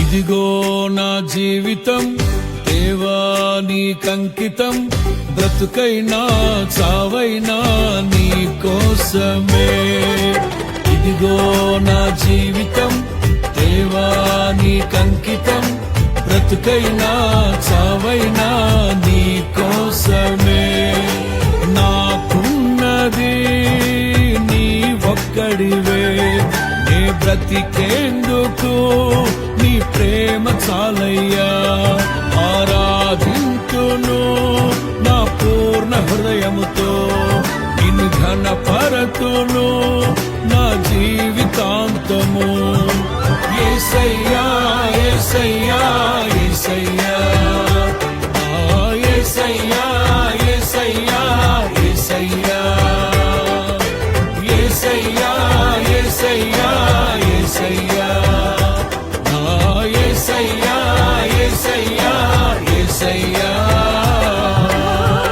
ఇదిగో నా జీవితం దేవా నీకంకితం, బ్రతుకైనా చావైనా నీ కోసమే. ఇదిగో నా జీవితం దేవా నీకంకితం, బ్రతుకైనా చావైనా నీ కోసమే. నాకున్నది నీ ఒక్కడివే, నీ బ్రతికేందుకు నీ ప్రేమ చాలయ్యా. ఆరాధింతును నా పూర్ణ హృదయముతో, నిన్ను ఘనపరతును నా జీవితాంతము. యేసయ్యా యేసయ్యా యేసయ్యా, యేసయ్యా యేసయ్యా యేసయ్యా, యేసయ్యా యేసయ్యా యేసయ్యా, యేసయ్యా యేసయ్యా యేసయ్యా.